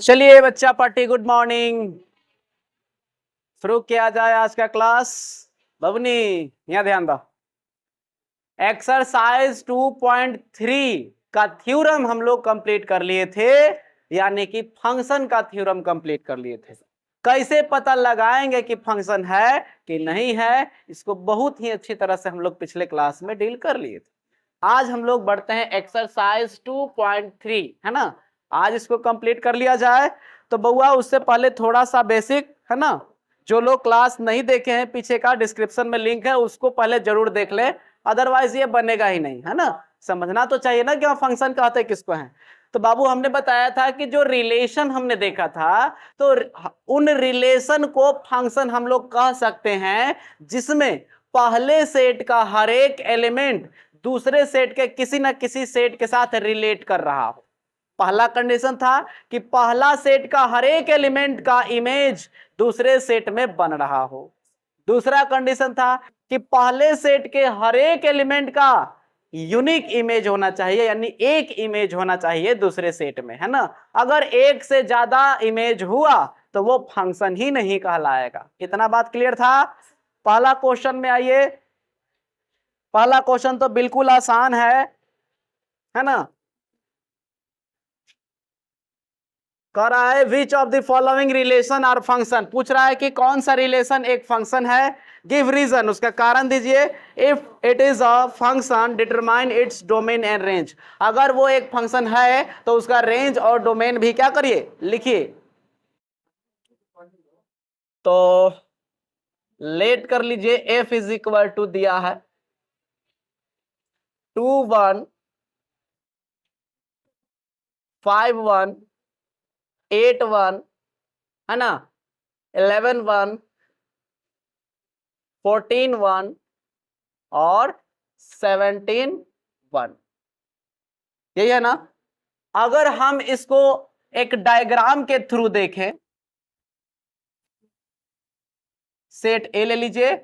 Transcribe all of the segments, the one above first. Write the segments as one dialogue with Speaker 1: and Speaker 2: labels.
Speaker 1: चलिए बच्चा party, good morning. शुरू किया जाए आज का क्लास। बबनी यहाँ ध्यान दो। एक्सरसाइज 2.3 का थ्योरम हम लोग कंप्लीट कर लिए थे, यानी कि फंक्शन का थ्योरम कंप्लीट कर लिए थे। कैसे पता लगाएंगे कि फंक्शन है कि नहीं है, इसको बहुत ही अच्छी तरह से हम लोग पिछले क्लास में डील कर लिए थे। आज हम लोग बढ़ते हैं एक्सरसाइज 2.3, है ना। आज इसको कंप्लीट कर लिया जाए। तो बउआ उससे पहले थोड़ा सा बेसिक, है ना, जो लोग क्लास नहीं देखे हैं पीछे का डिस्क्रिप्शन में लिंक है, उसको पहले जरूर देख ले, अदरवाइज ये बनेगा ही नहीं, है ना। समझना तो चाहिए ना कि फंक्शन कहते किसको है। तो बाबू हमने बताया था कि जो रिलेशन हमने देखा था, तो उन रिलेशन को फंक्शन हम लोग कह सकते हैं जिसमें पहले सेट का हर एक एलिमेंट दूसरे सेट के किसी ना किसी सेट के साथ रिलेट कर रहा हो। पहला कंडीशन था कि पहला सेट का हर एक एलिमेंट का इमेज दूसरे सेट में बन रहा हो। दूसरा कंडीशन था कि पहले सेट के हर एक एलिमेंट का यूनिक इमेज होना चाहिए, यानी एक इमेज होना चाहिए दूसरे सेट में, है ना। अगर एक से ज्यादा इमेज हुआ तो वो फंक्शन ही नहीं कहलाएगा। इतना बात क्लियर था। पहला क्वेश्चन में आइए। पहला क्वेश्चन तो बिल्कुल आसान है ना। कह रहा है which of the following relation are function, पूछ रहा है कि कौन सा रिलेशन एक फंक्शन है। गिव रीजन, उसका कारण दीजिए। If it is a function determine its domain and range, अगर वो एक फंक्शन है तो उसका रेंज और डोमेन भी क्या करिए, लिखिए। तो लेट कर लीजिए। एफ इज इक्वल टू दिया है 2 1 5 1 8 1, है ना, 11 1 14 1 और 17 1, यही है ना। अगर हम इसको एक डायग्राम के थ्रू देखें, सेट ए ले लीजिए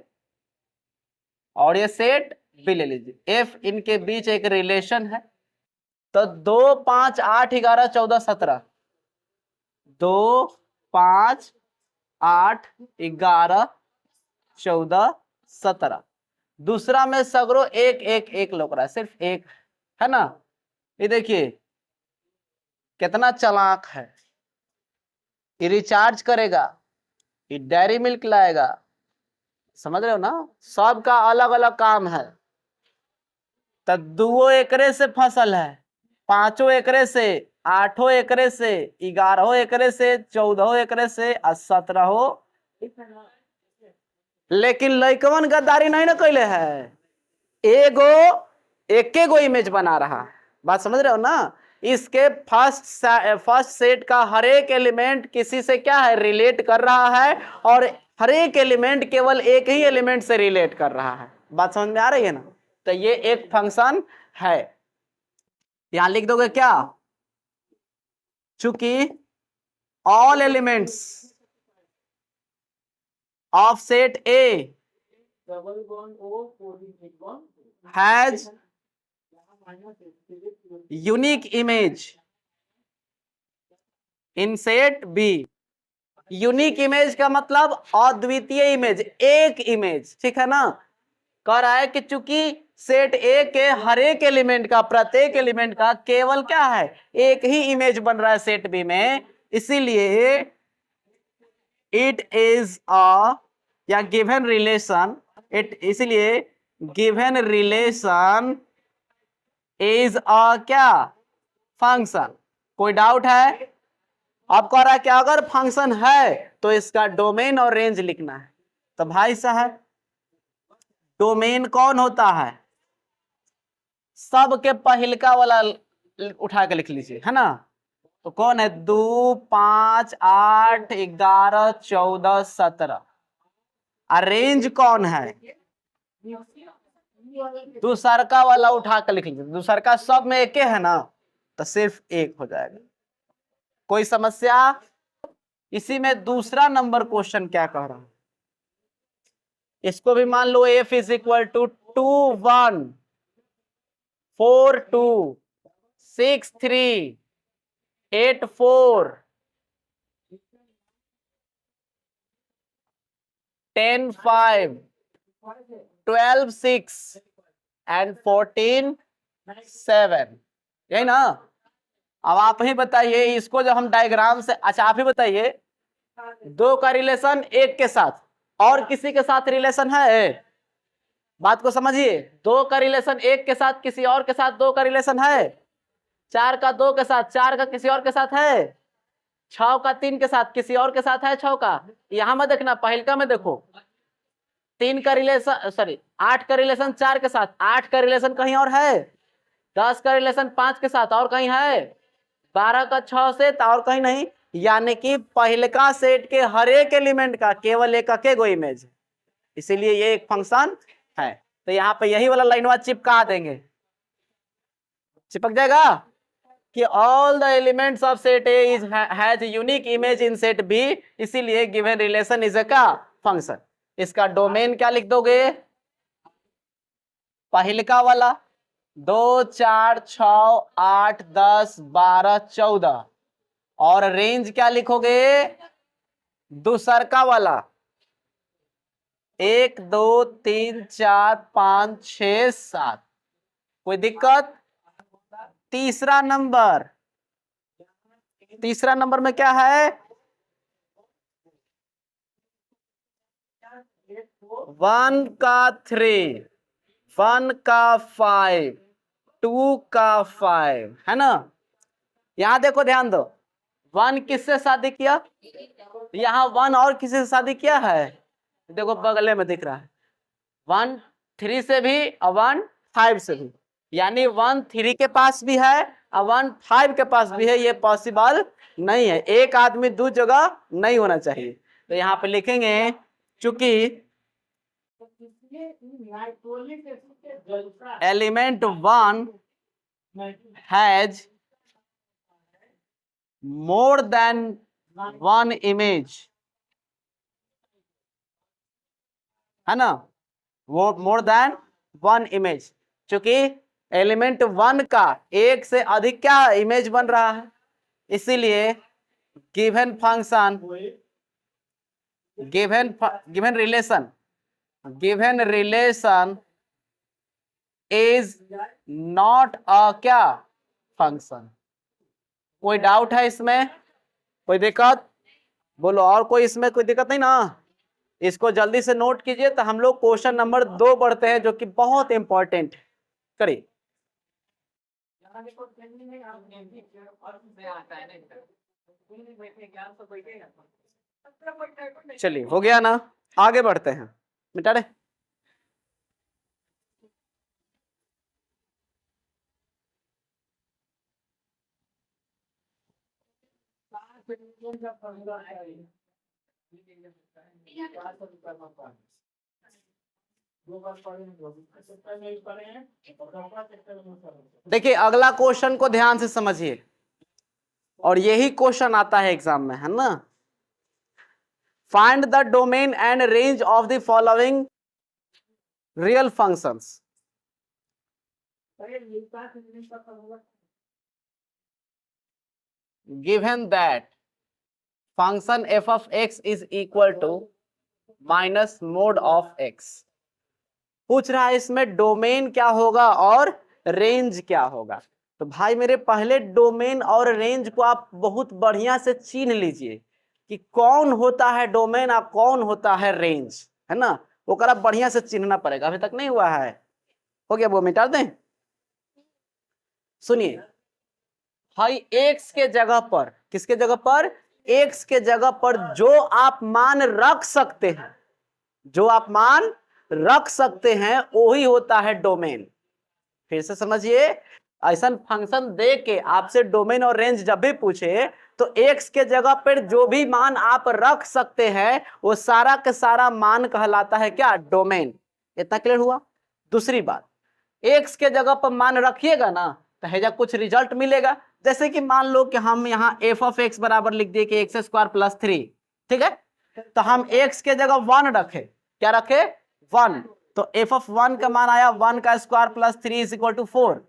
Speaker 1: और ये सेट बी ले लीजिए। एफ इनके बीच एक रिलेशन है। तो 2 5 8 11 14 17, 2 5 8 11 14 17। दूसरा में सगरो एक एक एक लोग रहा है, सिर्फ एक, है ना। ये देखिए कितना चालाक है। ये रिचार्ज करेगा, ये डेयरी मिल्क लाएगा, समझ रहे हो ना। सबका अलग अलग काम है। तो 2 एकरे से फसल है, 5 एकरे से, 8 एकरे से, 11 एकरे से, 14 एकरे से और 17। लेकिन लइकवन गद्दारी नहीं ना कैले है, एगो एके गो इमेज बना रहा है। बात समझ रहे हो ना। इसके फर्स्ट सेट का हर एक एलिमेंट किसी से क्या है, रिलेट कर रहा है, और हर एक एलिमेंट केवल एक ही एलिमेंट से रिलेट कर रहा है। बात समझ में आ रही है ना। तो ये एक फंक्शन है। यहां लिख दोगे क्या, चूंकि all elements of set A has unique image in set B. Unique image का मतलब अद्वितीय इमेज, एक इमेज, ठीक है ना। कह रहा है कि चूंकि सेट ए के हर एक एलिमेंट का, प्रत्येक एलिमेंट का केवल क्या है, एक ही इमेज बन रहा है सेट बी में, इसीलिए इट इज अ, या गिवन रिलेशन, इट, इसलिए गिवन रिलेशन इज अ क्या, फंक्शन। कोई डाउट है। अब कह रहा है कि अगर फंक्शन है तो इसका डोमेन और रेंज लिखना है। तो भाई साहब डोमेन कौन होता है, सबके पहिलका वाला उठा के लिख लीजिए, है ना। तो कौन है, 2 5 8 11 14 17। और रेंज कौन है, दूसरका वाला उठा के लिख लीजिए। दूसरका सब में एक है ना, तो सिर्फ एक हो जाएगा। कोई समस्या। इसी में दूसरा नंबर क्वेश्चन क्या कह रहा है, इसको भी मान लो F is equal to 2 1 4 2 6 3 8 4 10 5 12 6 and 14 7। यही ना। अब आप ही बताइए इसको जब हम डायग्राम से, अच्छा आप ही बताइए, दो का रिलेशन एक के साथ और किसी के साथ रिलेशन है? बात को समझिए, दो का रिलेशन एक के साथ किसी और के साथ दो का रिलेशन है। 4 का 2 के साथ, 4 का किसी और के साथ है। 6 का 3 के साथ किसी और के साथ है। 6 का यहां में देखना, पहिलका में देखो 3 का रिलेशन, सॉरी 8 का रिलेशन 4 के साथ, 8 का रिलेशन कहीं और है। 10 का रिलेशन 5 के साथ और कहीं है। 12 का 6 से और कहीं नहीं। यानी कि पहिलका सेट के हर एक एलिमेंट का केवल एक अकेगो इमेज है, इसीलिए ये एक फंक्शन है। तो यहाँ पे यही वाला लाइन चिपका देंगे, चिपक जाएगा कि all the elements of set A is has unique image in set B, इसीलिए गिवन रिलेशन इज ए का फंक्शन। इसका डोमेन क्या लिख दोगे? पहिलका वाला 2 4 6 8 10 12 14, और रेंज क्या लिखोगे? दूसरका वाला 1 2 3 4 5 6 7। कोई दिक्कत? तीसरा नंबर में क्या है? 1 का 3, 1 का 5, 2 का 5, है ना। यहां देखो, ध्यान दो, 1 किससे शादी किया? यहां 1 और किसी से शादी किया है? देखो बगले में दिख रहा है, 1 3 से भी और 1 5 से भी, यानी 1 3 के पास भी है और 1 5 के पास भी है। ये पॉसिबल नहीं है, एक आदमी दो जगह नहीं होना चाहिए। तो यहाँ पे लिखेंगे चूंकि element 1 has more than 1 image, है ना, वो मोर देन 1 इमेज। चूंकि एलिमेंट 1 का एक से अधिक क्या इमेज बन रहा है, इसीलिए given function, given relation is not a क्या फंक्शन। कोई डाउट है इसमें? कोई दिक्कत बोलो, और कोई इसमें कोई दिक्कत नहीं ना। इसको जल्दी से नोट कीजिए। तो हम लोग क्वेश्चन नंबर 2 पढ़ते हैं, जो कि बहुत इंपॉर्टेंट है। करिए। चलिए, हो गया ना, आगे बढ़ते हैं। मिटा दे। देखिए अगला क्वेश्चन को ध्यान से समझिए, और यही क्वेश्चन आता है एग्जाम में, है ना। Find the domain and range of the following real functions. Given that function f of x is equal to minus mod of x। पूछ रहा है इसमें डोमेन क्या होगा और रेंज क्या होगा। तो भाई मेरे पहले डोमेन और रेंज को आप बहुत बढ़िया से चीन लीजिए कि कौन होता है डोमेन और कौन होता है रेंज, है ना। वो कर बढ़िया से चिन्हना पड़ेगा, अभी तक नहीं हुआ है। हो गया, वो मिटा दें। सुनिए भाई, एक्स के जगह पर, किसके जगह पर? एक्स के जगह पर जो आप मान रख सकते हैं, जो आप मान रख सकते हैं वही होता है डोमेन। फिर से समझिए, ऐसा फंक्शन दे के आपसे डोमेन और रेंज जब भी पूछे तो एक्स के जगह पर जो भी मान आप रख सकते हैं वो सारा के सारा मान कहलाता है क्या? डोमेन। इतना क्लियर हुआ? दूसरी बात, एक्स के जगह पर मान रखिएगा ना तो है कुछ रिजल्ट मिलेगा। जैसे कि मान लो कि हम यहाँ एफ ऑफ एक्स बराबर लिख दिए कि एक्स स्क्वायर प्लस 3, ठीक है। तो हम एक्स के जगह 1 रखे, क्या रखे? 1। तो एफ ऑफ 1 का मान आया 1 का square plus 3 is equal to 4।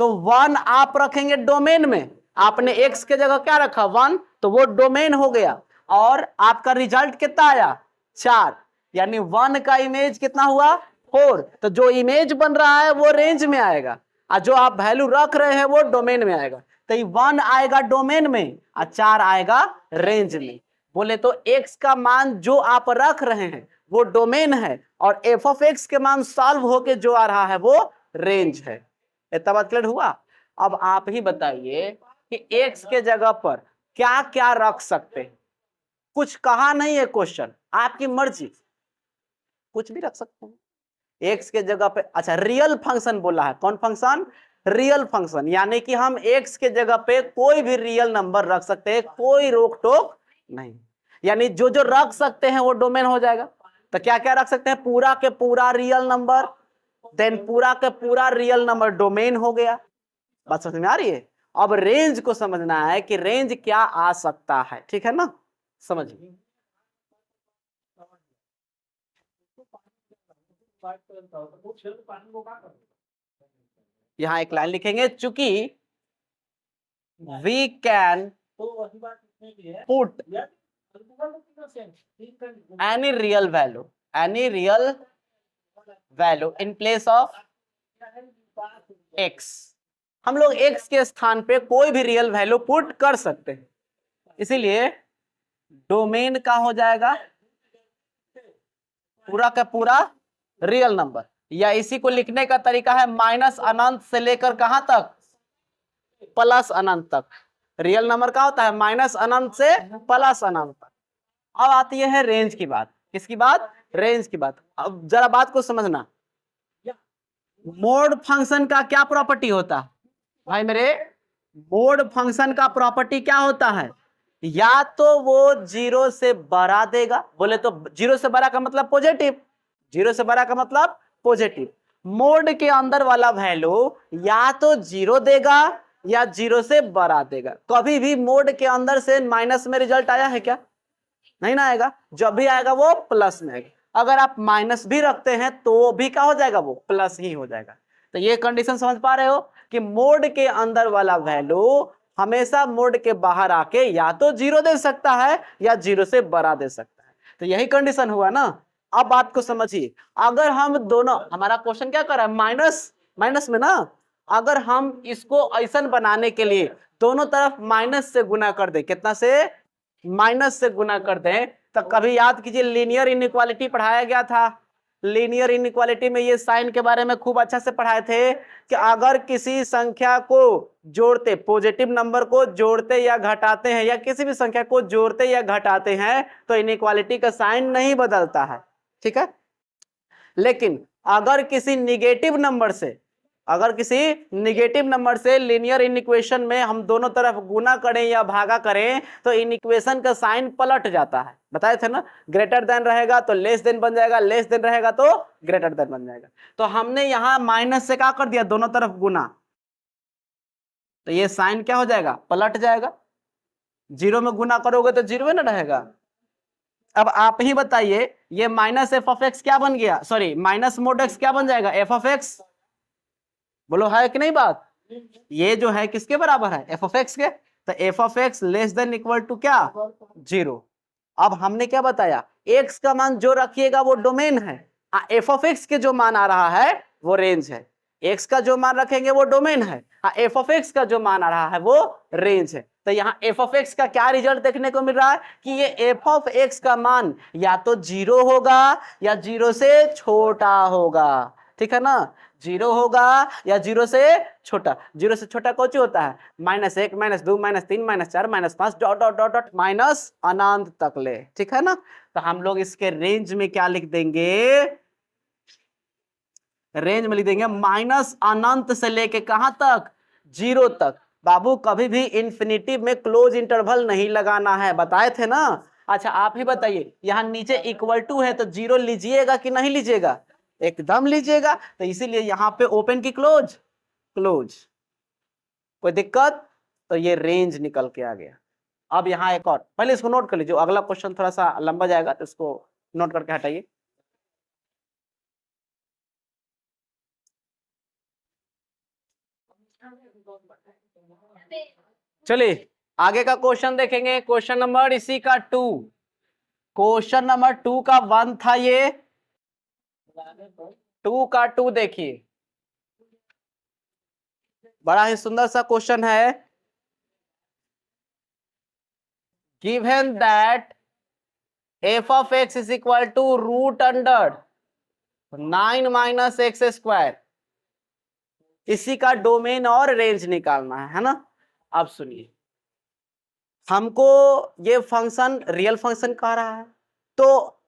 Speaker 1: तो 1 आप रखेंगे डोमेन में, आपने x के जगह क्या रखा 1, तो वो डोमेन हो गया, और आपका रिजल्ट कितना आया 4, यानी 1 का इमेज कितना हुआ 4। तो जो इमेज बन रहा है वो रेंज में आएगा, और जो आप वैल्यू रख रहे हैं वो डोमेन में आएगा। तो 1 आएगा डोमेन में और 4 आएगा रेंज में। बोले तो x का मान जो आप रख रहे हैं वो डोमेन है, और f ऑफ x के मान सॉल्व होके जो आ रहा है वो रेंज है। इतना बात क्लियर हुआ। अब आप ही बताइए कि x के जगह पर क्या क्या रख सकते हैं। कुछ कहा नहीं है क्वेश्चन, आपकी मर्जी, कुछ भी रख सकते हैं x के जगह पे। अच्छा, रियल फंक्शन बोला है, कौन फंक्शन, रियल फंक्शन, यानी कि हम x के जगह पे कोई भी रियल नंबर रख सकते हैं, कोई रोक टोक नहीं, यानी जो जो रख सकते हैं वो डोमेन हो जाएगा। तो क्या क्या रख सकते हैं, पूरा के पूरा रियल नंबर, देन पूरा के पूरा रियल नंबर डोमेन हो गया। बात समझ में आ रही है। अब रेंज को समझना है कि रेंज क्या आ सकता है, ठीक है ना, समझिए। यहां एक लाइन लिखेंगे, चूंकि we can put any real value in place of x, हम लोग x के स्थान पे कोई भी रियल वैल्यू पुट कर सकते हैं, इसीलिए डोमेन का हो जाएगा पूरा का पूरा रियल नंबर, या इसी को लिखने का तरीका है माइनस अनंत से लेकर कहां तक, प्लस अनंत तक। रियल नंबर का होता है माइनस अनंत से प्लस अनंत तक। अब आती है रेंज की बात, किसकी बात, रेंज की बात। अब जरा बात को समझना, मोड फंक्शन का क्या प्रॉपर्टी होता है भाई मेरे, मोड फंक्शन का प्रॉपर्टी क्या होता है, या तो वो 0 से बड़ा देगा, बोले तो 0 से बड़ा का मतलब पॉजिटिव, 0 से बड़ा का मतलब पॉजिटिव। मोड के अंदर वाला वैल्यू या तो 0 देगा या 0 से बड़ा देगा। कभी भी मोड के अंदर से माइनस में रिजल्ट आया है क्या, नहीं ना आएगा, जब भी आएगा वो प्लस में आएगा। अगर आप माइनस भी रखते हैं तो भी क्या हो जाएगा, वो प्लस ही हो जाएगा। तो ये कंडीशन समझ पा रहे हो कि मोड के अंदर वाला वैल्यू हमेशा मोड के बाहर आके या तो 0 दे सकता है या 0 से बड़ा दे सकता है। तो यही कंडीशन हुआ ना। अब बात को समझिए, अगर हम दोनों, हमारा क्वेश्चन क्या कर रहा है, माइनस में ना, अगर हम इसको ऐसा बनाने के लिए दोनों तरफ माइनस से गुना कर दे, कितना से, माइनस से गुना कर दें, तो कभी याद कीजिए लीनियर इनइक्वालिटी पढ़ाया गया था। लीनियर इनइक्वालिटी में ये साइन के बारे में खूब अच्छा से पढ़ाए थे कि अगर किसी संख्या को जोड़ते, पॉजिटिव नंबर को जोड़ते या घटाते हैं, या किसी भी संख्या को जोड़ते या घटाते हैं, तो इनइक्वालिटी का साइन नहीं बदलता है, ठीक है। लेकिन अगर किसी निगेटिव नंबर से, लीनियर इनइक्वेशन में हम दोनों तरफ गुना करें या भागा करें, तो इनइक्वेशन का साइन पलट जाता है। बताए थे ना, ग्रेटर देन रहेगा तो लेस देन बन जाएगा, लेस देन रहेगा तो ग्रेटर देन बन जाएगा। तो हमने यहां माइनस से क्या कर दिया, दोनों तरफ गुना, तो ये साइन क्या हो जाएगा, पलट जाएगा। 0 में गुना करोगे तो 0 ना रहेगा। अब आप ही बताइए, ये माइनस एफ ऑफ एक्स क्या बन गया, सॉरी माइनस मोड एक्स क्या बन जाएगा, एफ ऑफ एक्स, बोलो है कि नहीं बात। ये जो है किसके बराबर है, एफ ऑफ एक्स के। तो F of X less than equal to क्या, 0। अब हमने क्या बताया, एक्स का मान जो रखिएगा वो डोमेन है, एफ ऑफ एक्स के जो मान आ रहा है वो रेंज है। एक्स का जो मान रखेंगे वो डोमेन है, एफ ऑफ एक्स का जो मान आ रहा है वो रेंज है। तो यहाँ एफ ऑफ एक्स का क्या रिजल्ट देखने को मिल रहा है कि ये एफ ऑफ एक्स का मान या तो 0 होगा या 0 से छोटा होगा, ठीक है ना, 0 होगा या 0 से छोटा। 0 से छोटा कौन सी होता है, -1 -2 -3 -4 -5 dot dot dot dot minus अनंत तक ले, ठीक है ना। तो हम लोग इसके रेंज में क्या लिख देंगे, रेंज में लिख देंगे माइनस अनंत से लेके कहां तक, 0 तक। बाबू कभी भी इंफिनिटिव में क्लोज इंटरवल नहीं लगाना है, बताए थे ना। अच्छा आप ही बताइए, यहां नीचे इक्वल टू है तो 0 लीजिएगा कि नहीं लीजिएगा, एकदम लीजिएगा। तो इसीलिए यहां पे ओपन की क्लोज, कोई दिक्कत, तो ये रेंज निकल के आ गया। अब यहां एक और, पहले इसको नोट कर लीजिए, अगला क्वेश्चन थोड़ा सा लंबा जाएगा तो इसको नोट करके हटाइए। चलिए आगे का क्वेश्चन देखेंगे। क्वेश्चन नंबर इसी का 2, क्वेश्चन नंबर 2 का 1 था ये, 2 का 2 देखिए, बड़ा ही सुंदर सा क्वेश्चन है। Given that f of x is equal to root under 9 minus X square, इसी का डोमेन और रेंज निकालना है ना। अब सुनिए, हमको ये फंक्शन रियल फंक्शन कह रहा है, तो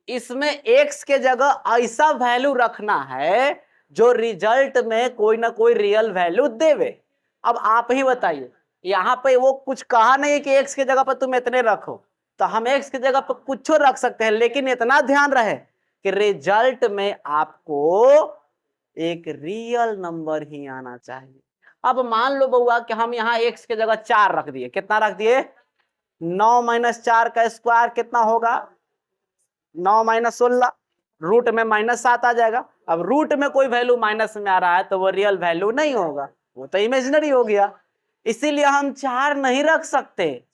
Speaker 1: इसमें x के जगह ऐसा वैल्यू रखना है जो रिजल्ट में कोई ना कोई रियल वैल्यू देवे। अब आप ही बताइए, यहाँ पे वो कुछ कहा नहीं कि x के जगह पर तुम इतने रखो, तो हम x की जगह पर कुछ रख सकते हैं, लेकिन इतना ध्यान रहे कि रिजल्ट में आपको एक रियल नंबर ही आना चाहिए। अब मान लो बउआ कि हम यहाँ x के जगह 4 रख दिए, कितना रख दिए, 9 माइनस 4 का स्क्वायर कितना होगा, 9 माइनस 16, रूट में माइनस 7 आ जाएगा। अब रूट में कोई वैल्यू माइनस में आ रहा है तो वो रियल वैल्यू नहीं होगा, वो तो इमेजिनरी हो गया। इसीलिए हम 4 नहीं रख सकते,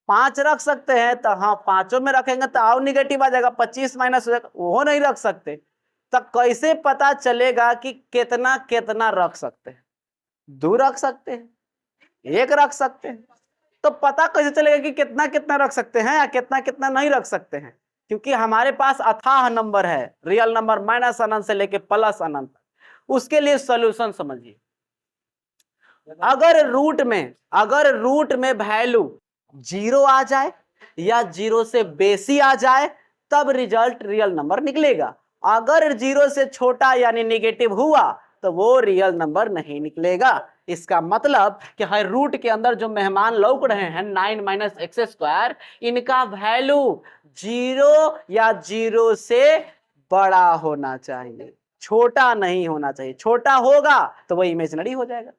Speaker 1: 5 रख सकते हैं। तो हाँ, पांचों में रखेंगे तो और निगेटिव आ जाएगा, 25 माइनस हो जाएगा, वो नहीं रख सकते। तो कैसे पता चलेगा कि कितना कितना रख सकते हैं, 2 रख सकते हैं, 1 रख सकते हैं। तो पता कैसे चलेगा कि कितना कितना रख सकते हैं या कितना कितना नहीं रख सकते हैं, क्योंकि हमारे पास अथाह नंबर है, रियल नंबर माइनस अनंत से लेके प्लस अनंत। उसके लिए सॉल्यूशन समझिए, अगर रूट में वैल्यू 0 आ जाए या 0 से बेसी आ जाए तब रिजल्ट रियल नंबर निकलेगा। अगर 0 से छोटा यानी नेगेटिव हुआ तो वो रियल नंबर नहीं निकलेगा। इसका मतलब कि हर रूट के अंदर जो मेहमान लौक रहे हैं 9 माइनस एक्स स्क्वायर, इनका वैल्यू 0 या 0 से बड़ा होना चाहिए, छोटा नहीं होना चाहिए। छोटा होगा तो वो इमेजिनरी हो जाएगा।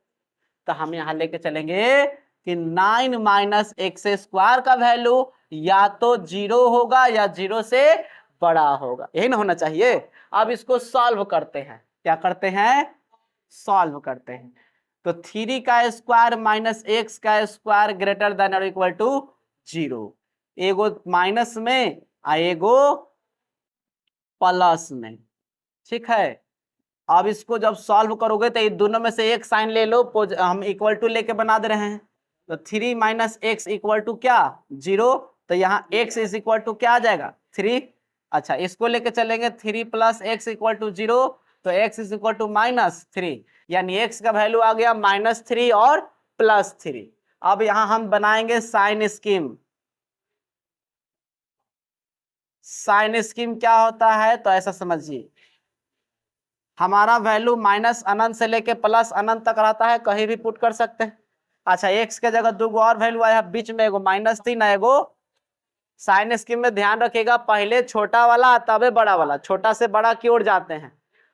Speaker 1: तो हम यहां लेके चलेंगे कि 9 माइनस एक्स स्क्वायर का वैल्यू या तो 0 होगा या 0 से बड़ा होगा, यही ना होना चाहिए। अब इसको सॉल्व करते हैं, क्या करते हैं, सॉल्व करते हैं। तो 3 का स्क्वायर माइनस एक्स का स्क्वायर ग्रेटर देन और इक्वल टू 0, एगो माइनस में आ एगो प्लस में, ठीक है। अब इसको जब सॉल्व करोगे तो ये दोनों में से एक साइन ले लो, हम इक्वल टू लेके बना दे रहे हैं। तो 3 माइनस एक्स इक्वल टू क्या, 0। तो यहाँ x इज इक्वल टू क्या आ जाएगा, 3। अच्छा, इसको लेके चलेंगे 3 प्लस एक्स इक्वल टू 0, तो x इज इक्वल टू -3, यानी x का वैल्यू आ गया -3 और +3। अब यहाँ हम बनाएंगे साइन स्कीम। साइन स्कीम क्या होता है, तो ऐसा समझिए, हमारा वैल्यू माइनस अनंत से लेके प्लस अनंत तक रहता है, कहीं भी पुट कर सकते हैं। अच्छा, x के जगह 2 और वैल्यू आया, बीच में एगो -3 है एगो। साइन स्कीम में ध्यान रखिएगा, पहले छोटा वाला तबे बड़ा वाला, छोटा से बड़ा की ओर जाते हैं।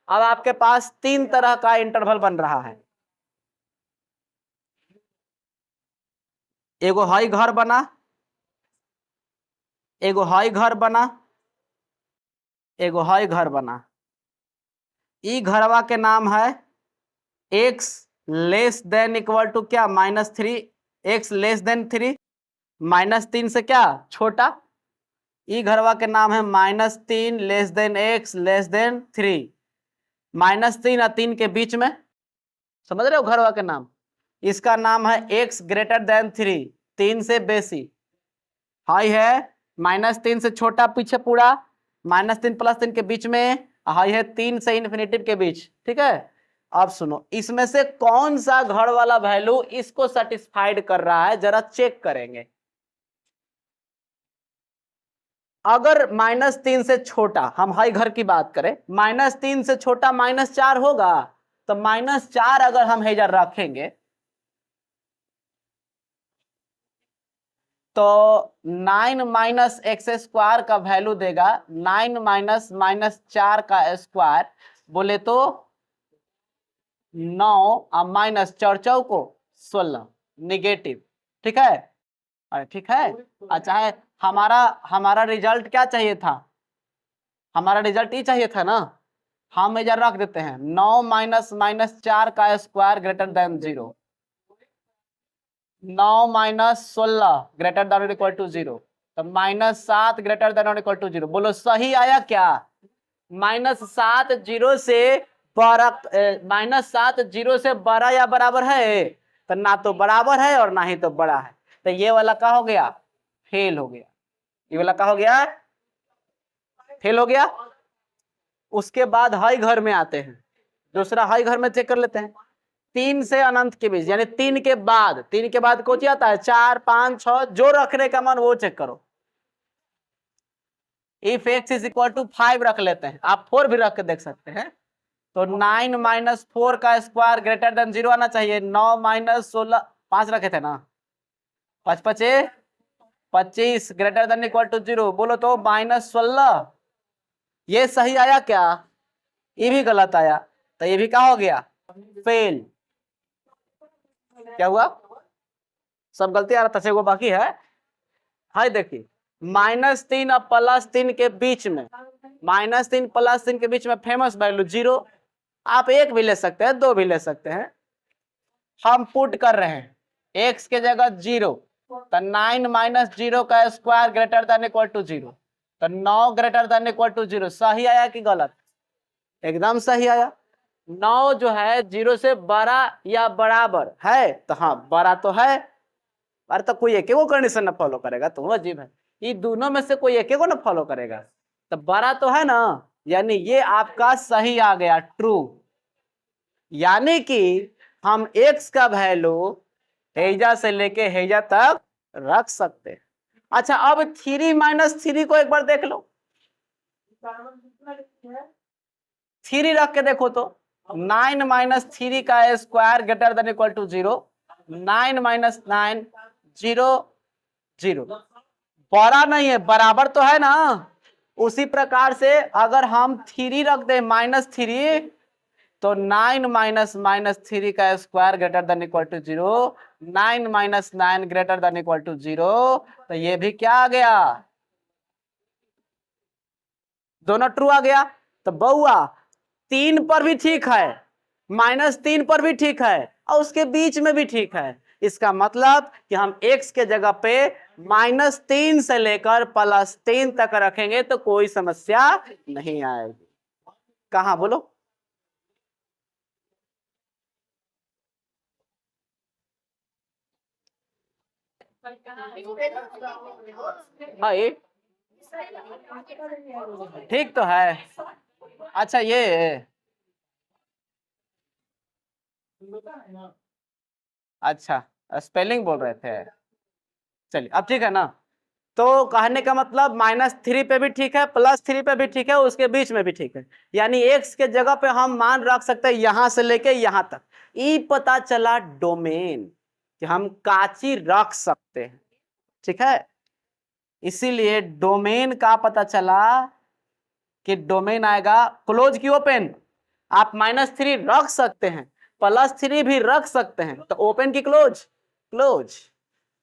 Speaker 1: अब आपके पास 3 तरह का इंटरवल बन रहा है, एगो हाई घर बना, एगो हाई घर बना, एगो हाई घर बना। ई घरवा के नाम है x less than equal to क्या, -3, x लेस देन 3, -3 से क्या छोटा। ई घरवा के नाम है -3 less than x less then 3, -3 और 3 के बीच में, समझ रहे हो घरवा के नाम। इसका नाम है x ग्रेटर देन 3, 3 से बेसी। हाई है -3 से छोटा पीछे पूरा, -3 + 3 के बीच में, हाई है 3 से इन्फिनिटिव के बीच, ठीक है। अब सुनो, इसमें से कौन सा घर वाला वैल्यू इसको सेटिस्फाइड कर रहा है, जरा चेक करेंगे। अगर -3 से छोटा, हम हाई घर की बात करें, -3 से छोटा -4 होगा, तो -4 अगर हम हेजर रखेंगे तो 9 माइनस एक्स स्क्वायर का वैल्यू देगा 9 माइनस -4 का स्क्वायर, बोले तो 9 और माइनस 4 को 16, निगेटिव, ठीक है। अरे ठीक है। अच्छा है, हमारा रिजल्ट क्या चाहिए था, हमारा रिजल्ट ही चाहिए था ना। हम इधर रख देते हैं 9 माइनस माइनस 4 का square greater than 0, 9 minus 16 greater than equal to 0, तो minus 7 greater than equal to 0। बोलो सही आया क्या? -7 0 से बड़ा, -7 0 से बड़ा या बराबर है? तो ना तो बराबर है और ना ही तो बड़ा है, तो ये वाला क्या हो गया? फेल हो गया। ये वाला क्या हो गया? फेल हो गया। उसके बाद हाई घर में आते हैं, दूसरा हाई घर में चेक कर लेते हैं। 3 से अनंत के बीच, यानी 3 के बाद, 3 के बाद कौन आता है? 4 5 6, जो रखने का मन वो चेक करो। If x is equal to 5 रख लेते हैं, आप 4 भी रख के देख सकते हैं। तो 9 माइनस 4 का स्क्वायर ग्रेटर देन 0 आना चाहिए। 9 माइनस 16, 5 रखे थे ना, 5 5 25 ग्रेटर देन इक्वल टू 0। बोलो तो -16। ये सही आया क्या? ये भी गलत आया, तो ये भी क्या हो गया? फेल। क्या हुआ? सब गलती आ रहा था, वो बाकी है। हाय देखिए, -3 और +3 के बीच में, -3 +3 के बीच में फेमस वैल्यू 0। आप 1 भी ले सकते हैं, 2 भी ले सकते हैं। हम पुट कर रहे हैं x के जगह 0, तो 9 माइनस 0 का square greater than equal to 0, तो 9 ग्रेटर देन इक्वल टू 0। सही आया कि गलत? एकदम सही आया। 9 जो है 0 से बड़ा या बराबर है, तो हाँ बड़ा तो है। अरे तो कोई एक कंडीशन ना फॉलो करेगा, तो अजीब है। ये दोनों में से कोई एक को ना फॉलो करेगा, तो बड़ा तो है ना, यानी ये आपका सही आ गया, ट्रू। यानी कि हम x का वैल्यू हेजा से लेके हेजा तक रख सकते हैं। अच्छा, अब 3 माइनस 3 को एक बार देख लो। 3 रख के देखो तो 9 माइनस 3 का square greater than equal to 0, 9 minus 9 0 0। बड़ा नहीं है, बराबर तो है ना। उसी प्रकार से अगर हम 3 रख दे -3, तो 9 माइनस -3 का square greater than equal to 0, 9 minus 9 greater than equal to 0। तो ये भी क्या आ गया? दोनों ट्रू आ गया। तो बउआ 3 पर भी ठीक है, -3 पर भी ठीक है, और उसके बीच में भी ठीक है। इसका मतलब कि हम x के जगह पे -3 से लेकर +3 तक रखेंगे तो कोई समस्या नहीं आएगी। कहां बोलो? भाई ठीक तो है। अच्छा, ये अच्छा स्पेलिंग बोल रहे थे, चलिए अब ठीक है ना। तो कहने का मतलब -3 पे भी ठीक है, +3 पे भी ठीक है, उसके बीच में भी ठीक है। यानी x के जगह पे हम मान रख सकते हैं यहां से लेके यहां तक। ये पता चला डोमेन, कि हम काची रख सकते हैं, ठीक है। इसीलिए डोमेन का पता चला कि डोमेन आएगा क्लोज की ओपन। आप -3 रख सकते हैं, +3 भी रख सकते हैं, तो ओपन की क्लोज? क्लोज।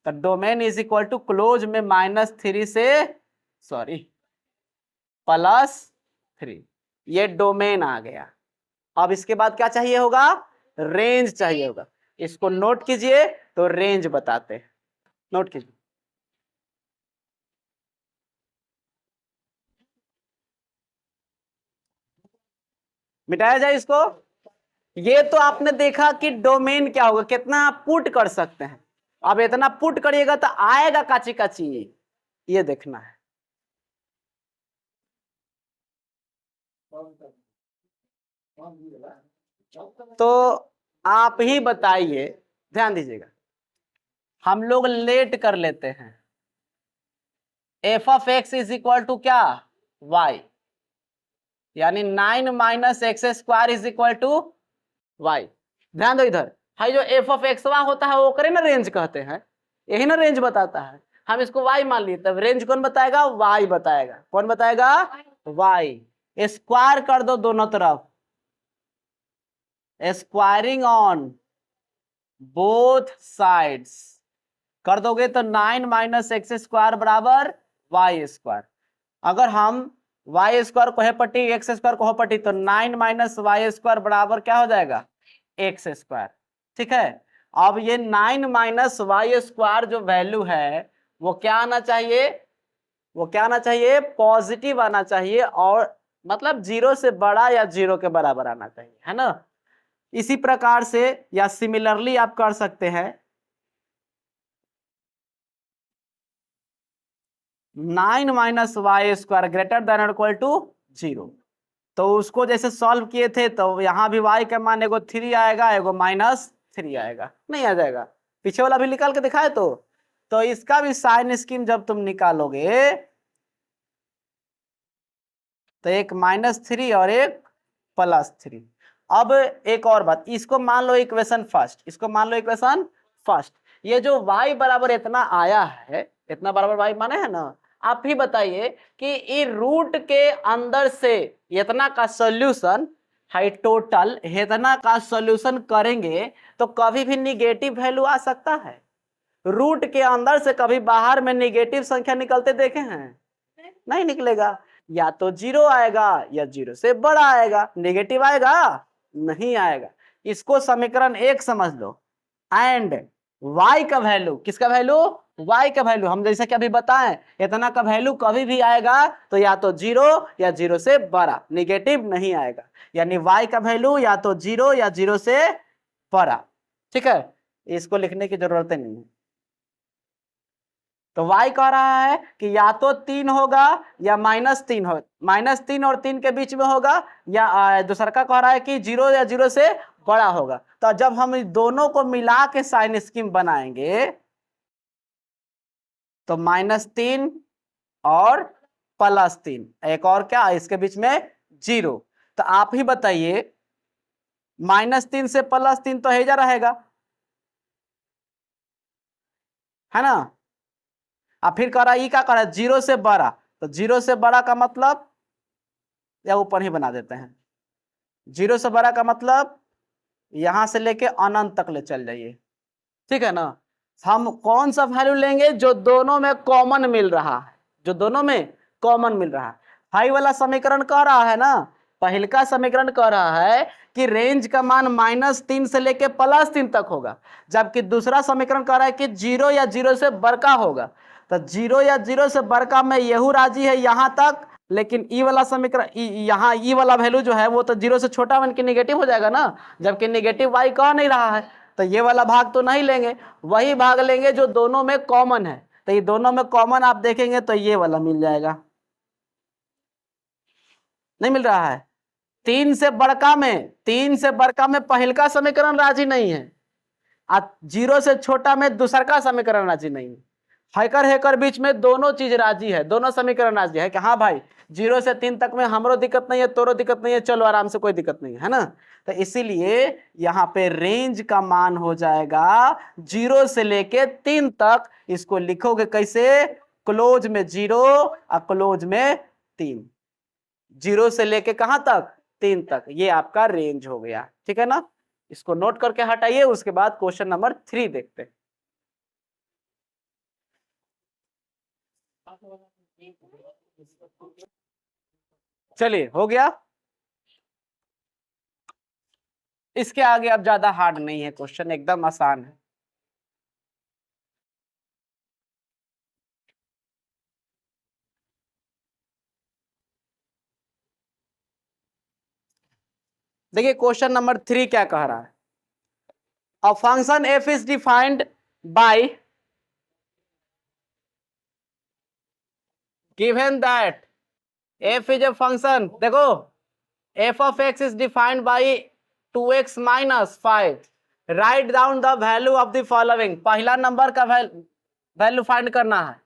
Speaker 1: तो domain is equal to close में -3 से, सॉरी, +3, ये डोमेन आ गया। अब इसके बाद क्या चाहिए होगा? रेंज चाहिए होगा। इसको नोट कीजिए, तो रेंज बताते हैं, नोट कीजिए। मिटाया जाए इसको। ये तो आपने देखा कि डोमेन क्या होगा, कितना आप पुट कर सकते हैं। अब इतना पुट करिएगा तो आएगा काची काची, ये देखना है। तो आप ही बताइए, ध्यान दीजिएगा, हम लोग लेट कर लेते हैं। f(x) इज इक्वल टू क्या? y, यानी 9 minus X square is equal to y। ध्यान दो इधर, है जो f(x) होता है वो करे ना रेंज कहते हैं, यही ना रेंज बताता है। हम इसको y मान लिए, तब रेंज कौन बताएगा? y बताएगा। कौन बताएगा? y। स्क्वायर कर दो दोनों तरफ, स्क्वायरिंग ऑन बोथ साइड्स कर दोगे तो 9 माइनस एक्स स्क्वायर बराबर y स्क्वायर। अगर हम वाई स्क्वायर को है पट्टी, एक्स स्क्वायर को हो पट्टी, तो 9 माइनस वाई स्क्वायर बराबर क्या हो जाएगा, एक्स स्क्वायर। ठीक है, अब ये 9 माइनस वाई स्क्वायर जो वैल्यू है वो क्या आना चाहिए, वो क्या आना चाहिए, पॉजिटिव आना चाहिए, और मतलब 0 से बड़ा या 0 के बराबर आना चाहिए, है ना। इसी प्रकार से या सिमिलरली आप कर सकते हैं 9 minus Y square greater than equal to 0। तो उसको जैसे सॉल्व किए थे तो यहां भी y का मान एगो 3 आएगा, एगो -3 आएगा, नहीं आ जाएगा, पीछे वाला भी निकाल के दिखाए तो इसका भी साइन स्कीम जब तुम निकालोगे तो एक -3 और एक +3। अब एक और बात, इसको मान लो इक्वेशन फर्स्ट, इसको मान लो इक्वेशन फर्स्ट। ये जो y बराबर इतना आया है, इतना बराबर y माने है ना, आप ही बताइए कि ये रूट के अंदर से इतना का सॉल्यूशन है, टोटल इतना का सॉल्यूशन करेंगे तो कभी भी निगेटिव वैल्यू आ सकता है। रूट के अंदर से कभी बाहर में निगेटिव संख्या निकलते देखे हैं, नहीं निकलेगा, या तो 0 आएगा या 0 से बड़ा आएगा, नेगेटिव आएगा नहीं आएगा। इसको समीकरण 1 समझ लो। एंड y का वैल्यू, किसका वैल्यू, y का वैल्यू, हम जैसे कि अभी बताएं इतना का वैल्यू कभी भी आएगा तो या तो 0 या 0 से बड़ा, नेगेटिव नहीं आएगा, यानी y का वैल्यू या तो 0 या 0 से बड़ा। ठीक है, इसको लिखने की जरूरत नहीं है। तो y कह रहा है कि या तो 3 होगा या -3 हो, -3 और 3 के बीच में होगा, या दूसरा का कह रहा है कि 0 या 0 से बड़ा होगा। तो जब हम इस दोनों को मिला के साइन स्कीम बनाएंगे तो -3 और +3, एक और क्या इसके बीच में 0। तो आप ही बताइए -3 से +3 तो हेजा रहेगा, है ना। अब फिर कह रहा है, क्या कह रहा है, 0 से बड़ा, तो 0 से बड़ा का मतलब या ऊपर ही बना देते हैं, 0 से बड़ा का मतलब यहां से लेके अनंत तक ले चल जाइए। ठीक है ना, हम कौन सा वैल्यू लेंगे जो दोनों में कॉमन मिल रहा है, जो दोनों में कॉमन मिल रहा है। हाई वाला समीकरण कह रहा है ना, पहल का समीकरण कह रहा है कि रेंज का मान -3 से लेके +3 तक होगा, जबकि दूसरा समीकरण कह रहा है कि 0 या 0 से बड़का होगा। तो 0 या 0 से बड़का में यहू राजी है यहां तक, लेकिन ई वाला समीकरण यहाँ ई वाला वैल्यू जो है वो तो 0 से छोटा बन के निगेटिव हो जाएगा ना, जबकि निगेटिव वाई कह नहीं रहा है, तो ये वाला भाग तो नहीं लेंगे, वही भाग लेंगे जो दोनों में कॉमन है। तो ये दोनों में कॉमन आप देखेंगे तो ये वाला मिल जाएगा, नहीं मिल रहा है। 3 से बड़का में पहल का समीकरण राजी नहीं है, 0 से छोटा में दूसरा का समीकरण राजी नहीं है। हैकर बीच में दोनों चीज राजी है, दोनों समीकरण राजी है कि हाँ भाई 0 से 3 तक में हमरो दिक्कत नहीं है, तोरो दिक्कत नहीं है, चलो आराम से, कोई दिक्कत नहीं है ना। तो इसीलिए यहाँ पे रेंज का मान हो जाएगा 0 से लेके 3 तक। इसको लिखोगे कैसे, क्लोज में 0 और क्लोज में 3, 0 से लेके कहां तक, 3 तक, ये आपका रेंज हो गया। ठीक है ना, इसको नोट करके हटाइए, उसके बाद क्वेश्चन नंबर 3 देखते हैं। चलिए हो गया, इसके आगे अब ज्यादा हार्ड नहीं है क्वेश्चन, एकदम आसान है। देखिए क्वेश्चन नंबर 3 क्या कह रहा है, a function f is defined by given that f is a function, देखो f of x is defined by 2x minus 5, write down the value of the following. पहला नंबर का वैल्यू फाइंड करना है,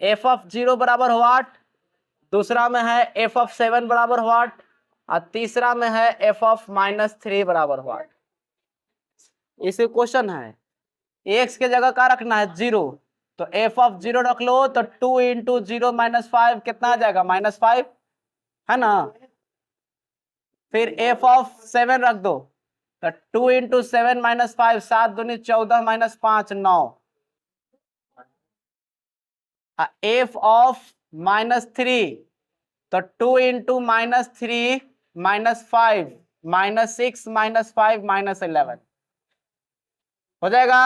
Speaker 1: f of 0 बराबर what, दूसरा में है f of 7 बराबर व्हाट, और तीसरा में है f of -3 बराबर व्हाट। इसे क्वेश्चन है, x के जगह क्या रखना है, 0, तो f of 0 रख लो, तो 2 इंटू 0 -5 कितना आ जाएगा, -5, है ना। फिर f of 7 रख दो, तो 2 इंटू 7 -5, 7 दूनी 14 -5 9, f of -3, तो 2 इंटू -3 -5 -6 -5 -11 हो जाएगा।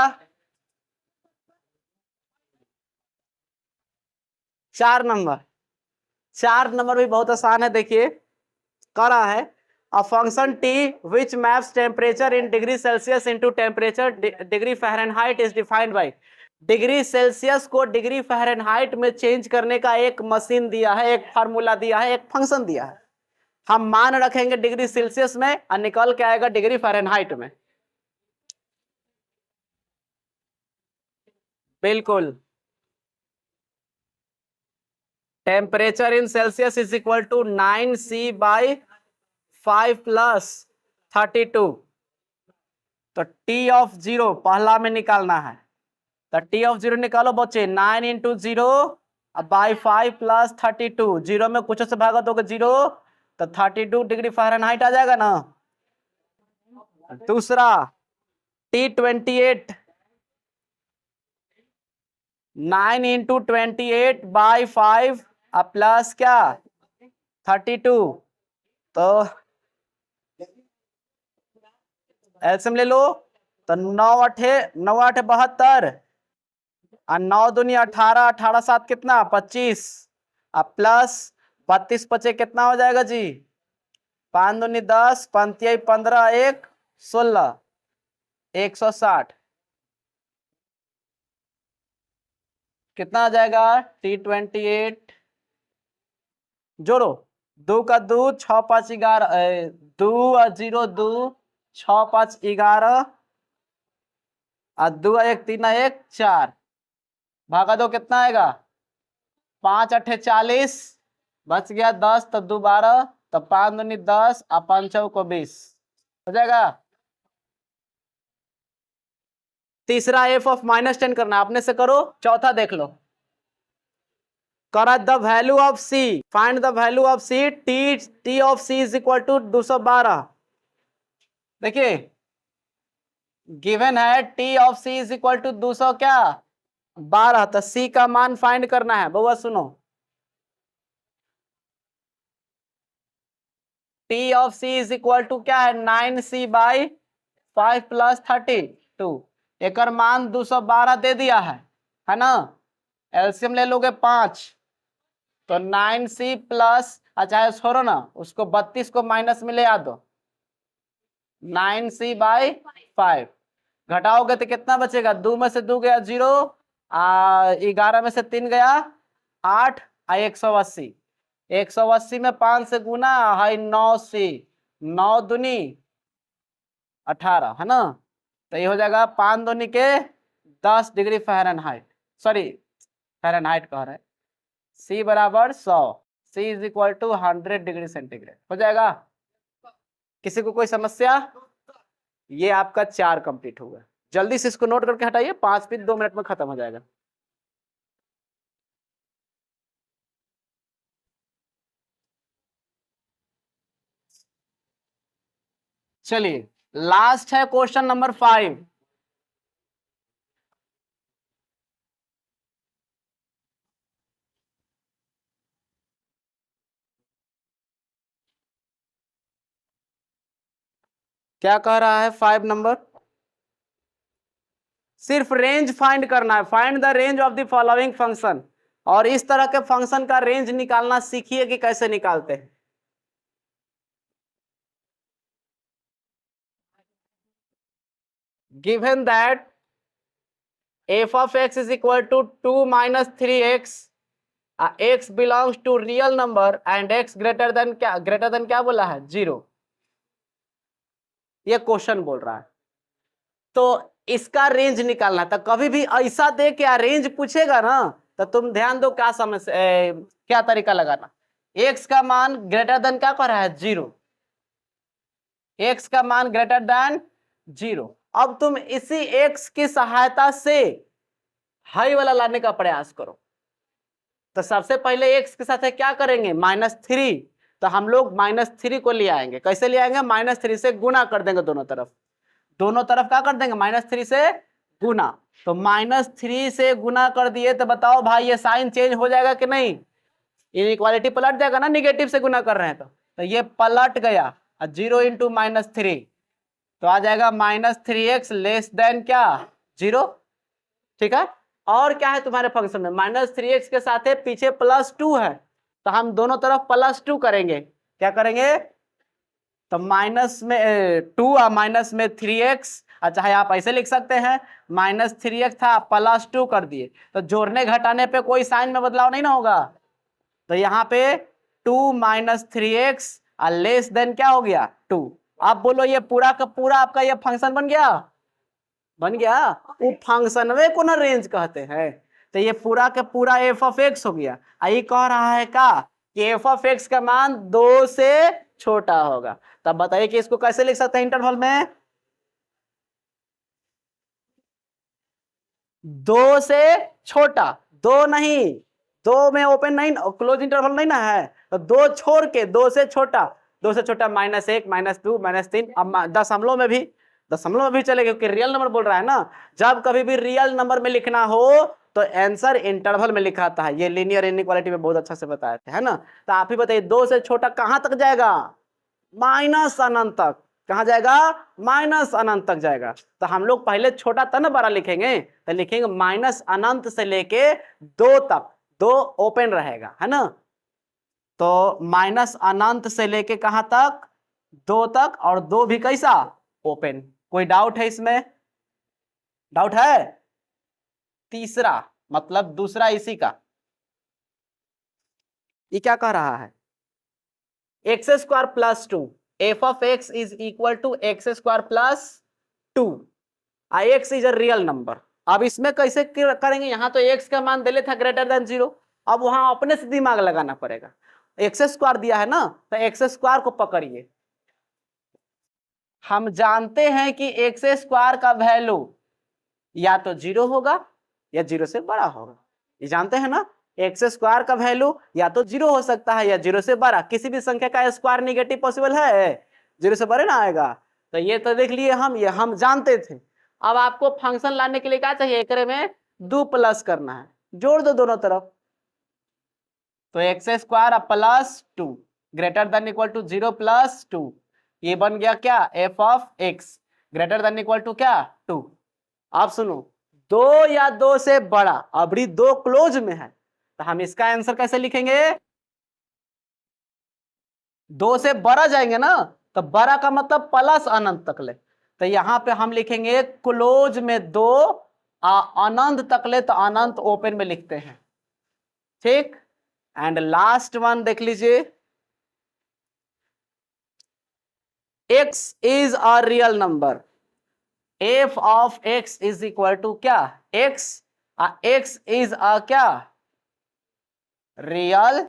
Speaker 1: 4 नंबर। 4 नंबर भी बहुत आसान है, देखिए करा है। A function T which maps temperature in degree Celsius into temperature degree Fahrenheit is defined by. Degree Celsius को डिग्री फ़ारेनहाइट में चेंज करने का एक मशीन दिया है, एक फार्मूला दिया है, एक फंक्शन दिया है। हम मान रखेंगे डिग्री सेल्सियस में और निकल के आएगा डिग्री फ़ारेनहाइट में। बिल्कुल, temperature in Celsius is equal to 9C/5 + 32। तो टी ऑफ 0 पहला में निकालना है, तो टी ऑफ 0 निकालो बच्चे। 9 इंटू 0/5 + 32, 0 में कुछ से भागा दोगे 0, तो 32 डिग्री फ़ारेनहाइट आ जाएगा ना। दूसरा T28, 9 इंटू 28/5 प्लस क्या 32, तो एलसीएम ले लो। तो 9 8 72 और 9 दूनी 18, 18 7 कितना 25 प्लस 32 पचे कितना हो जाएगा जी 5 दूनी 10 5 15 1 16 160 कितना आ जाएगा। T28 जोड़ो, 2 का 2 6 5 11 2 और 0 2 6 5 11 और 2 1 3 1 4 भागा दो कितना आएगा 5 8 40 बच गया 10, तब 2 12, तब 5 दूनी 10 और 5 को 20 हो जाएगा। तीसरा f ऑफ -10 करना है, अपने से करो। चौथा देख लो, करा the value of c, find the value of c, t of c is equal to 212। देखिए गिवन है t of c is equal to 200 क्या 12, तो c का मान फाइंड करना है। बउआ सुनो, t of c is equal to क्या है 9C/5 + 32। एक मान 212 दे दिया है ना। एलसीएम ले लोगे 5, तो 9C प्लस, अच्छा छोड़ो ना, उसको 32 को माइनस में ले आ दो, 9C/5 घटाओगे तो कितना बचेगा 2 में से 2 गया 0, 11 में से 3 गया 8 और 180, 180 में 5 से गुना है 9C, 9 दूनी 18 है ना। तो ये हो जाएगा 5 दूनी के 10 डिग्री फ़ारेनहाइट, सॉरी फ़ारेनहाइट कह रहे हैं। C बराबर 100, C is equal to 100 degree centigrade हो जाएगा। किसी को कोई समस्या। ये आपका 4 कंप्लीट होगा। जल्दी से इसको नोट करके हटाइए, 5 मिनट 2 मिनट में खत्म हो जाएगा। चलिए लास्ट है क्वेश्चन नंबर 5। क्या कह रहा है 5 नंबर, सिर्फ रेंज फाइंड करना है। Find the range of the following function, और इस तरह के फंक्शन का रेंज निकालना सीखिए कि कैसे निकालते हैं। Given that f of x is equal to 2 minus 3x, x belongs to real number and x greater than क्या बोला है 0, ये क्वेश्चन बोल रहा है। तो इसका रेंज निकालना था। कभी भी ऐसा दे क्या रेंज पूछेगा ना, तो तुम ध्यान दो क्या क्या तरीका लगाना। x का मान ग्रेटर देन क्या कर रहा है 0, x का मान ग्रेटर देन 0। अब तुम इसी x की सहायता से हाई वाला लाने का प्रयास करो। तो सबसे पहले x के साथ क्या करेंगे -3, तो हम लोग -3 को ले आएंगे। कैसे ले आएंगे -3 से गुना कर देंगे, दोनों तरफ क्या कर देंगे -3 से गुना। तो -3 से गुना कर दिए तो बताओ भाई ये साइन चेंज हो जाएगा कि नहीं, इनइक्वालिटी पलट जाएगा ना, निगेटिव से गुना कर रहे हैं तो ये पलट गया, 0 इंटू -3 तो आ जाएगा -3x लेस देन क्या 0। ठीक है, और क्या है तुम्हारे फंक्शन में, -3x के साथ है पीछे +2 है, तो हम दोनों तरफ +2 करेंगे। क्या करेंगे, तो माइनस में 2 और माइनस में 3x, अच्छा है आप ऐसे लिख सकते हैं, -3x था +2 कर दिए, तो जोड़ने घटाने पे कोई साइन में बदलाव नहीं ना होगा, तो यहाँ पे 2 - 3x और लेस देन क्या हो गया 2। आप बोलो ये पूरा का पूरा आपका ये फंक्शन बन गया, बन गया, वो फंक्शन वे को ना रेंज कहते हैं, तो ये पूरा का पूरा f(x) हो गया। आई कह रहा है का कि f(x) का मान 2 से छोटा होगा, तब बताइए कि इसको कैसे लिख सकते हैं इंटरवल में, 2 से छोटा, 2 नहीं, 2 में ओपन नहीं क्लोज इंटरवल नहीं ना है, तो 2 छोड़ के 2 से छोटा, 2 से छोटा -1 -2 -3, अब दशमलव में भी चलेगा क्योंकि रियल नंबर बोल रहा है ना। जब कभी भी रियल नंबर में लिखना हो तो आंसर इंटरवल में लिखा था, ये लीनियर इनइक्वालिटी में बहुत अच्छा से बताया था, है ना। तो आप ही बताइए 2 से छोटा कहां तक जाएगा, -अनंत तक। कहां जाएगा, -अनंत तक जाएगा। तो हम लोग पहले छोटा था ना बड़ा लिखेंगे, तो लिखेंगे -अनंत से लेके 2 तक, 2 ओपन रहेगा, है ना। तो -अनंत से लेके कहां तक, 2 तक, और 2 भी कैसा ओपन। कोई डाउट है इसमें, डाउट है, तीसरा मतलब दूसरा इसी का, ये क्या कह रहा है, x² + 2, f(x) is equal to x² + 2, x is a real number. अब इसमें कैसे करेंगे, यहां तो x का मान दिले था >0, अब वहां अपने से दिमाग लगाना पड़ेगा, x² दिया है ना, तो x² को पकड़िए। हम जानते हैं कि x² का वैल्यू या तो 0 होगा या 0 से बड़ा होगा, ये जानते हैं ना, x² का वैल्यू या तो 0 हो सकता है या 0 से बड़ा, किसी भी संख्या का स्क्वायर निगेटिव पॉसिबल है, 0 से बड़े ना आएगा, तो ये तो देख लिए हम, ये हम जानते थे। अब आपको फंक्शन लाने के लिए क्या चाहिए, एकरे में 2 प्लस करना है, जोड़ दो दोनों तरफ, तो x² + 2 > 0 + 2, ये बन गया क्या f(x) > क्या 2। आप सुनो, 2 या 2 से बड़ा, अभी 2 क्लोज में है, तो हम इसका आंसर कैसे लिखेंगे, 2 से बड़ा जाएंगे ना, तो बड़ा का मतलब +अनंत तक ले, तो यहां पे हम लिखेंगे क्लोज में 2 अनंत तक ले, तो अनंत ओपन में लिखते हैं, ठीक। एंड लास्ट वन देख लीजिए, x is a real number, f(x) is equal to क्या x, x इज अ क्या रियल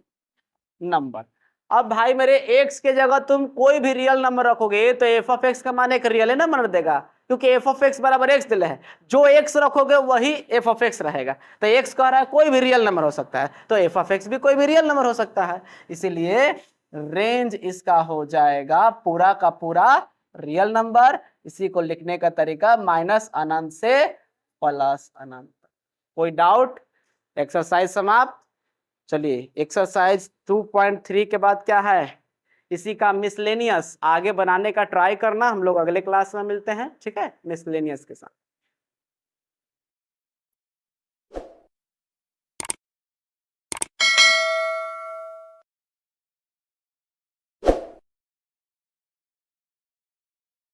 Speaker 1: नंबर। अब भाई मेरे x के जगह तुम कोई भी रियल नंबर रखोगे तो f(x) का मान एक रियल नंबर देगा, क्योंकि f(x) = x दिला है, जो x रखोगे वही f(x) रहेगा, तो x कह रहा है कोई भी रियल नंबर हो सकता है, तो f(x) भी कोई भी रियल नंबर हो सकता है, इसीलिए रेंज इसका हो जाएगा पूरा का पूरा रियल नंबर। इसी को लिखने का तरीका -अनंत से +अनंत। कोई डाउट, एक्सरसाइज समाप्त। चलिए एक्सरसाइज 2.3 के बाद क्या है, इसी का मिसलेनियस आगे बनाने का ट्राई करना, हम लोग अगले क्लास में मिलते हैं, ठीक है, मिसलेनियस के साथ।